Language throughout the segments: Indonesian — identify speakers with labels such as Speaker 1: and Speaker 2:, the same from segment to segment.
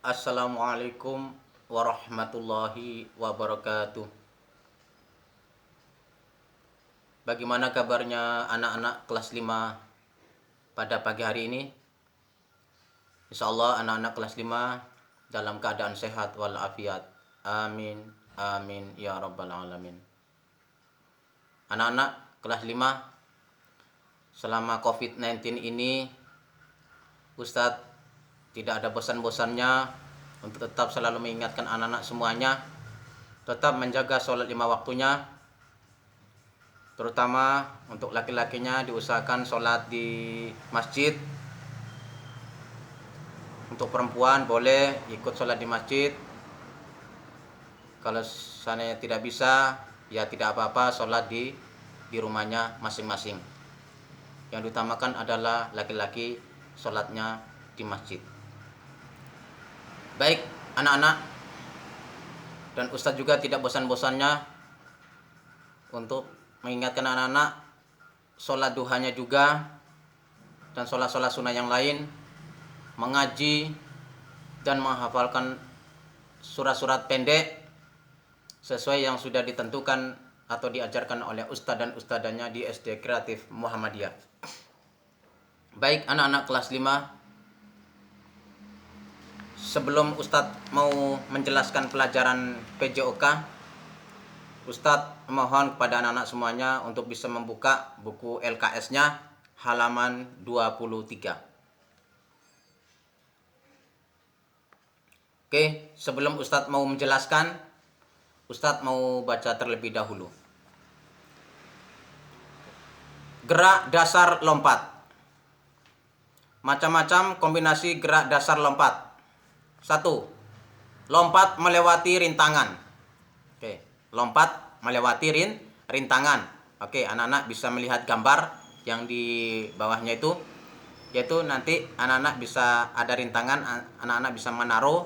Speaker 1: Assalamualaikum warahmatullahi wabarakatuh. Bagaimana kabarnya anak-anak kelas 5 pada pagi hari ini? Insya Allah anak-anak kelas 5 dalam keadaan sehat walafiat. Amin, amin ya rabbal alamin. Anak-anak kelas 5, selama COVID-19 ini Ustadz tidak ada bosan-bosannya untuk tetap selalu mengingatkan anak-anak semuanya tetap menjaga sholat 5 waktunya, terutama untuk laki-lakinya diusahakan sholat di masjid. Untuk perempuan boleh ikut sholat di masjid. Kalau seandainya tidak bisa, ya tidak apa-apa, sholat di rumahnya masing-masing. Yang diutamakan adalah laki-laki sholatnya di masjid. Baik anak-anak, dan Ustadz juga tidak bosan-bosannya untuk mengingatkan anak-anak sholat duhanya juga, dan sholat-sholat sunnah yang lain, mengaji dan menghafalkan surat-surat pendek sesuai yang sudah ditentukan atau diajarkan oleh Ustadz dan Ustadzanya di SD Kreatif Muhammadiyah. Baik anak-anak kelas 5, sebelum Ustadz mau menjelaskan pelajaran PJOK, Ustadz mohon kepada anak-anak semuanya untuk bisa membuka buku LKS-nya halaman 23. Oke, sebelum Ustadz mau menjelaskan, Ustadz mau baca terlebih dahulu. Gerak dasar lompat. Macam-macam kombinasi gerak dasar lompat. 1. Lompat melewati rintangan. Oke, lompat melewati rintangan. Oke, anak-anak bisa melihat gambar yang di bawahnya itu, yaitu nanti anak-anak bisa ada rintangan, anak-anak bisa menaruh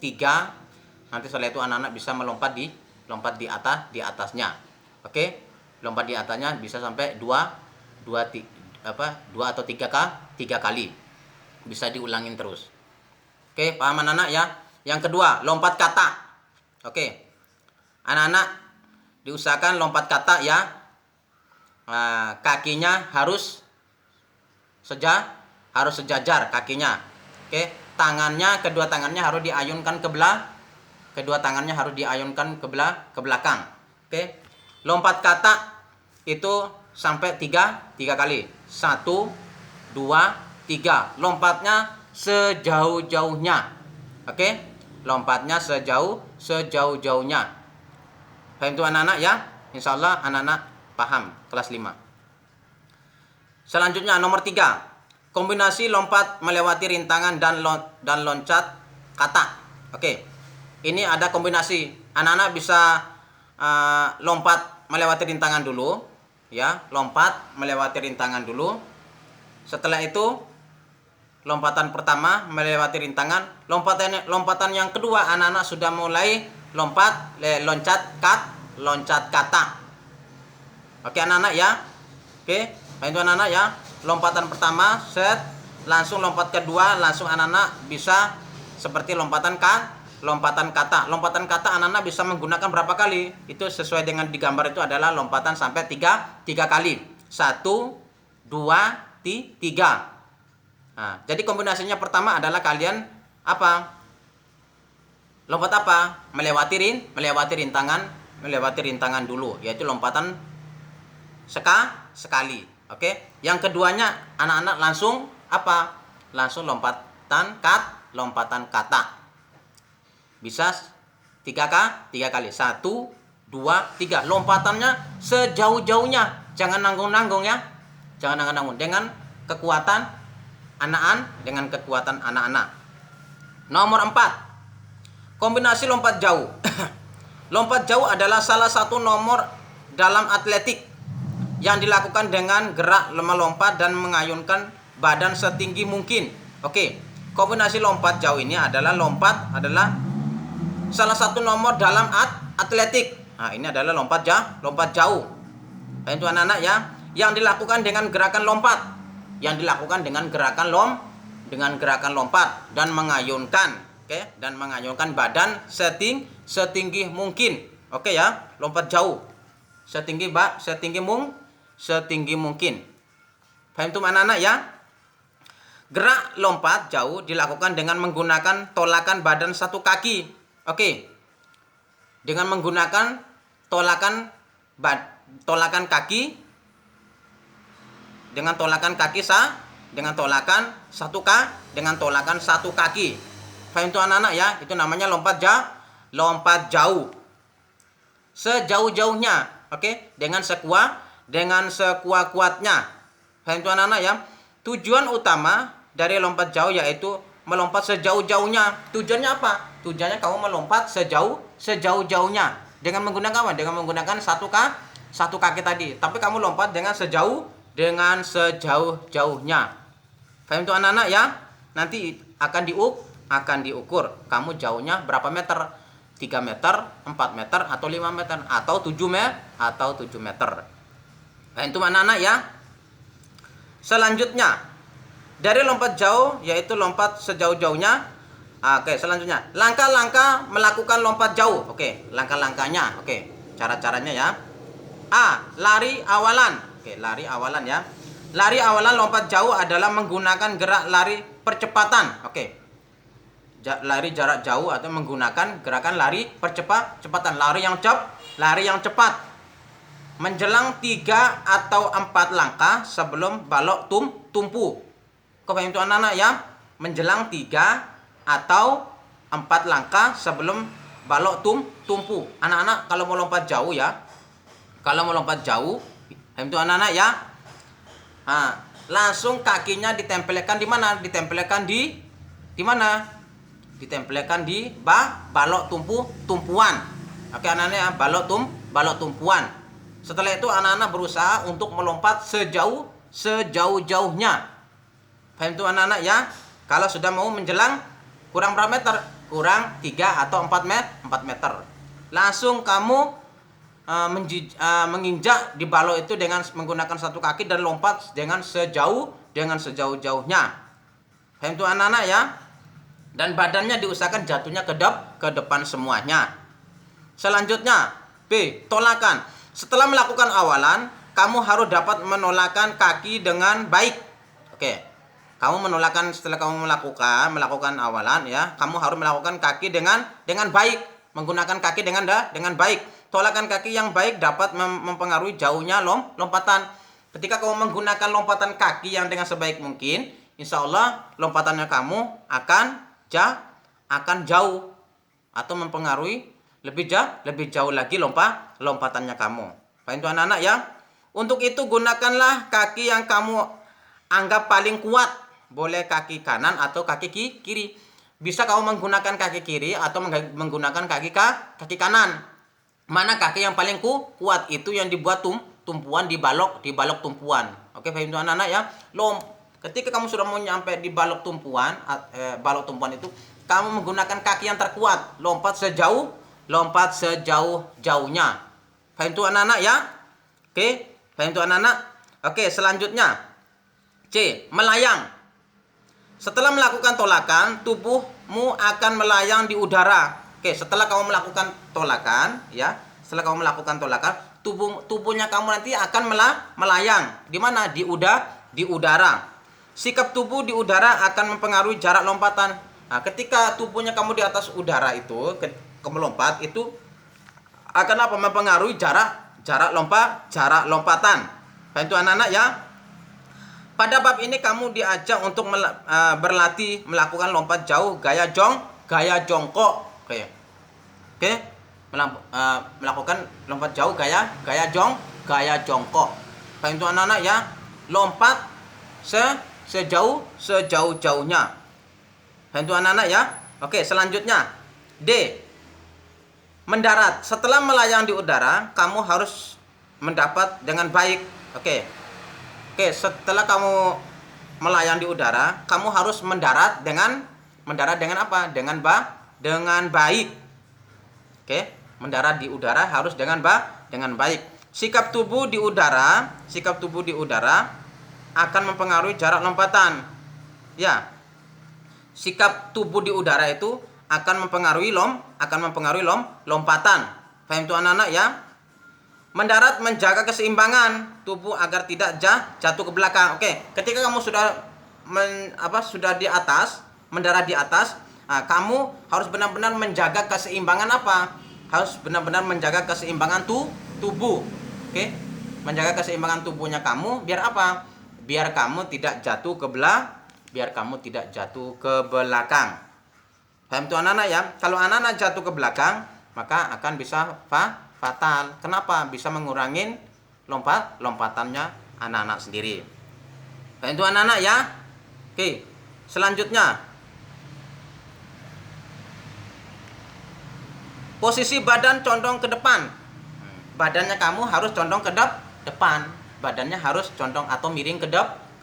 Speaker 1: 3. Nanti setelah itu anak-anak bisa melompat di atasnya. Oke, lompat di atasnya bisa sampai 2 atau 3 kali. Bisa diulangin terus. Oke, paham anak-anak ya? Yang kedua, lompat kata. Oke, anak-anak diusahakan lompat kata ya. Kakinya harus sejajar kakinya. Oke, kedua tangannya harus diayunkan ke belakang. Oke, lompat kata itu sampai 3 kali. 1, 2, 3. Lompatnya sejauh-jauhnya. Oke, lompatnya sejauh-jauhnya. Paham itu anak-anak ya? Insya Allah anak-anak paham kelas 5. Selanjutnya nomor 3, kombinasi lompat melewati rintangan dan loncat kata. Oke, ini ada kombinasi. Anak-anak bisa lompat melewati rintangan dulu ya, lompat melewati rintangan dulu. Setelah itu lompatan pertama melewati rintangan, lompatan yang kedua anak-anak sudah mulai loncat kata. Oke anak-anak ya. Oke, itu anak-anak ya. Lompatan pertama set, langsung lompat kedua, langsung anak-anak bisa seperti lompatan kata. Lompatan kata anak-anak bisa menggunakan berapa kali? Itu sesuai dengan di gambar itu adalah lompatan sampai 3 kali. 1, 2, 3. Nah, jadi kombinasinya pertama adalah kalian apa? Lompat apa? Melewati rintangan dulu, yaitu lompatan sekali. Oke. Yang keduanya anak-anak langsung apa? Langsung lompatan kata. Bisa 3 kali. 1, 2, 3. Lompatannya sejauh-jauhnya. Jangan nanggung-nanggung ya. Jangan nanggung-nanggung, dengan kekuatan anak-anak. Nomor 4, kombinasi lompat jauh. Lompat jauh adalah salah satu nomor dalam atletik yang dilakukan dengan gerak melompat dan mengayunkan badan setinggi mungkin. Oke, kombinasi lompat jauh ini adalah salah satu nomor dalam atletik. Nah, ini adalah lompat jauh. Itu anak-anak ya, yang dilakukan dengan gerakan lompat. dengan gerakan lompat dan mengayunkan, oke, dan mengayunkan badan setinggi mungkin. Oke ya, lompat jauh. Setinggi mungkin. Paham tuh anak-anak ya? Gerak lompat jauh dilakukan dengan menggunakan tolakan badan satu kaki. Oke. Dengan menggunakan tolakan kaki, dengan tolakan satu kaki. Paham itu anak-anak ya? Itu namanya lompat jauh. Sejauh-jauhnya, oke? Dengan sekuat-kuatnya. Paham itu anak-anak ya? Tujuan utama dari lompat jauh yaitu melompat sejauh-jauhnya. Tujuannya apa? Tujuannya kamu melompat sejauh-jauhnya. Dengan menggunakan apa? Dengan menggunakan satu kaki tadi. Tapi kamu lompat dengan sejauh-jauhnya. Paham itu anak-anak ya? Nanti akan diukur. Kamu jauhnya berapa meter? 3 meter, 4 meter, atau 5 meter, atau 7 meter. Paham itu anak-anak ya? Selanjutnya, dari lompat jauh yaitu lompat sejauh-jauhnya. Oke, selanjutnya langkah-langkah melakukan lompat jauh. Oke, langkah-langkahnya. Oke, cara-caranya ya. A. Lari awalan. Oke, lari awalan ya. Lari awalan lompat jauh adalah menggunakan gerak lari percepatan. Oke. Lari jarak jauh atau menggunakan gerakan lari percepatan. Lari yang cepat. Menjelang 3 atau 4 langkah sebelum balok tumpu. Kau paham itu anak-anak ya? Menjelang 3 atau 4 langkah sebelum balok tumpu. Anak-anak kalau mau lompat jauh ya. Kalau mau lompat jauh, paham itu anak-anak ya? Nah, langsung kakinya ditempelkan di mana? Ditempelkan di mana? Ditempelkan di balok tumpuan. Oke anak-anak ya, balok tumpuan. Setelah itu anak-anak berusaha untuk melompat sejauh-jauhnya. Paham itu anak-anak ya? Kalau sudah mau menjelang kurang berapa meter? Kurang 3 atau 4 meter. Langsung kamu menginjak di balok itu dengan menggunakan satu kaki dan lompat dengan sejauh-jauhnya. Paham itu anak-anak ya? Dan badannya diusahakan jatuhnya ke depan semuanya. Selanjutnya, B. Tolakan. Setelah melakukan awalan, kamu harus dapat menolakkan kaki dengan baik. Oke. Setelah kamu melakukan awalan ya, kamu harus melakukan kaki dengan baik, menggunakan kaki dengan baik. Tolakan kaki yang baik dapat mempengaruhi jauhnya lompatan. Ketika kamu menggunakan lompatan kaki yang dengan sebaik mungkin, insya Allah lompatannya kamu akan jauh atau mempengaruhi lebih jauh lagi lompatannya kamu. Paham itu anak-anak ya? Untuk itu gunakanlah kaki yang kamu anggap paling kuat. Boleh kaki kanan atau kaki kiri. Bisa kamu menggunakan kaki kiri atau menggunakan kaki kanan. Mana kaki yang paling kuat? Itu yang dibuat tumpuan di balok tumpuan. Oke, paham itu anak-anak ya? Ketika kamu sudah mau nyampe di balok tumpuan itu, kamu menggunakan kaki yang terkuat, lompat sejauh-jauhnya. Paham itu anak-anak ya? Oke, paham itu anak-anak? Oke, selanjutnya C. Melayang. Setelah melakukan tolakan, tubuhmu akan melayang di udara. Oke, setelah kamu melakukan tolakan, ya, tubuhnya kamu nanti akan melayang. Di mana? Di udara. Sikap tubuh di udara akan mempengaruhi jarak lompatan. Nah, ketika tubuhnya kamu di atas udara itu, kamu lompat itu akan apa? Mempengaruhi jarak lompatan. Paham itu anak-anak ya? Pada bab ini kamu diajak untuk berlatih melakukan lompat jauh gaya jongkok. Oke. Melakukan lompat jauh gaya jongkok. Paham itu anak-anak ya? Lompat sejauh-jauhnya. Paham itu anak-anak ya? Oke, selanjutnya D. Mendarat. Setelah melayang di udara, kamu harus mendapat dengan baik. Oke, setelah kamu melayang di udara, kamu harus mendarat dengan apa? Dengan baik. Oke, mendarat di udara harus dengan baik. Sikap tubuh di udara akan mempengaruhi jarak lompatan. Ya. sikap tubuh di udara itu akan mempengaruhi lompatan. Paham tuh anak-anak ya? Mendarat menjaga keseimbangan tubuh agar tidak jatuh ke belakang. Oke, ketika kamu sudah di atas, mendarat di atas, nah, kamu harus benar-benar menjaga keseimbangan apa? Harus benar-benar menjaga keseimbangan tubuh. Oke? Menjaga keseimbangan tubuhnya kamu biar apa? Biar kamu tidak jatuh ke belakang. Paham tuh anak-anak ya? Kalau anak-anak jatuh ke belakang, maka akan bisa fatal. Kenapa? Bisa mengurangi lompatannya anak-anak sendiri. Paham tuh anak-anak ya? Oke. Selanjutnya, posisi badan condong ke depan. Badannya kamu harus condong ke depan. Badannya harus condong atau miring ke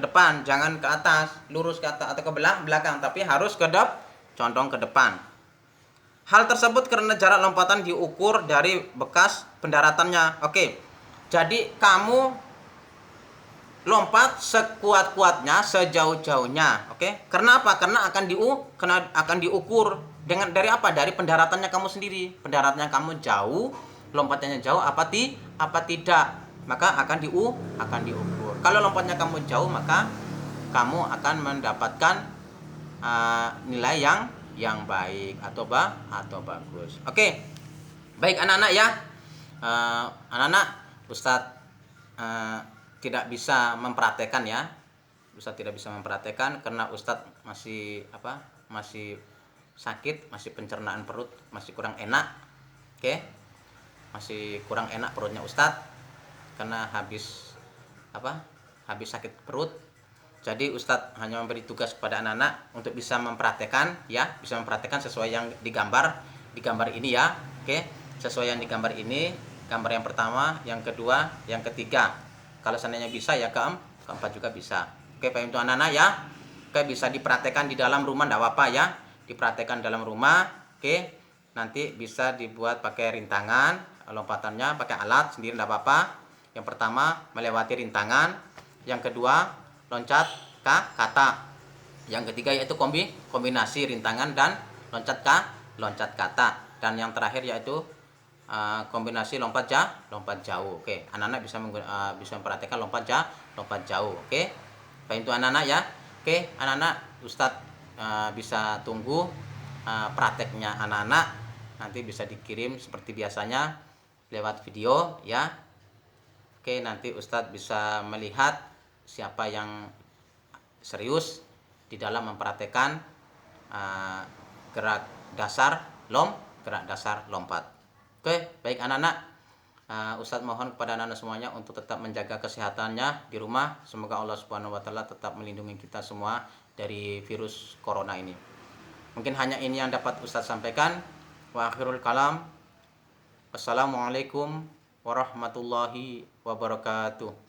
Speaker 1: depan, jangan ke atas, lurus ke atas atau ke belakang, tapi harus condong ke depan. Hal tersebut karena jarak lompatan diukur dari bekas pendaratannya. Oke. Jadi kamu lompat sekuat-kuatnya, sejauh-jauhnya. Oke. Karena apa? Karena akan diukur dari apa? Dari pendaratannya kamu sendiri. Pendaratannya kamu jauh, lompatannya jauh apa tidak? Maka akan diukur. Kalau lompatnya kamu jauh, maka kamu akan mendapatkan nilai yang baik atau bagus. Oke. Baik anak-anak ya. Anak-anak, Ustadz tidak bisa mempraktekkan ya. Ustadz tidak bisa mempraktekkan karena Ustadz masih sakit, masih pencernaan perut, masih kurang enak. Oke. Masih kurang enak perutnya Ustadz karena habis sakit perut. Jadi Ustadz hanya memberi tugas kepada anak-anak untuk bisa mempraktekkan ya, bisa mempraktekkan sesuai yang digambar ini ya. Oke, sesuai yang digambar ini, gambar yang pertama, yang kedua, yang ketiga. Kalau seandainya bisa ya keempat juga bisa. Oke, paham itu anak-anak ya. Oke, bisa dipraktekkan di dalam rumah, enggak apa-apa ya. Dipraktekkan dalam rumah. Oke, nanti bisa dibuat pakai rintangan, lompatannya pakai alat sendiri enggak apa-apa. Yang pertama melewati rintangan, yang kedua loncat kata, yang ketiga yaitu kombinasi rintangan dan loncat kata, dan yang terakhir yaitu kombinasi lompat jauh. Oke, anak-anak bisa memperhatikan lompat jauh. Oke, baik itu anak-anak ya. Oke, anak-anak, Ustadz bisa tunggu prakteknya anak-anak. Nanti bisa dikirim seperti biasanya lewat video ya. Oke, nanti Ustadz bisa melihat siapa yang serius di dalam mempraktekkan gerak dasar lompat. Oke, baik anak-anak, Ustadz mohon kepada anak-anak semuanya untuk tetap menjaga kesehatannya di rumah. Semoga Allah Subhanahu wa taala tetap melindungi kita semua dari virus corona ini. Mungkin hanya ini yang dapat Ustadz sampaikan. Wa akhirul kalam. Wassalamualaikum warahmatullahi wabarakatuh.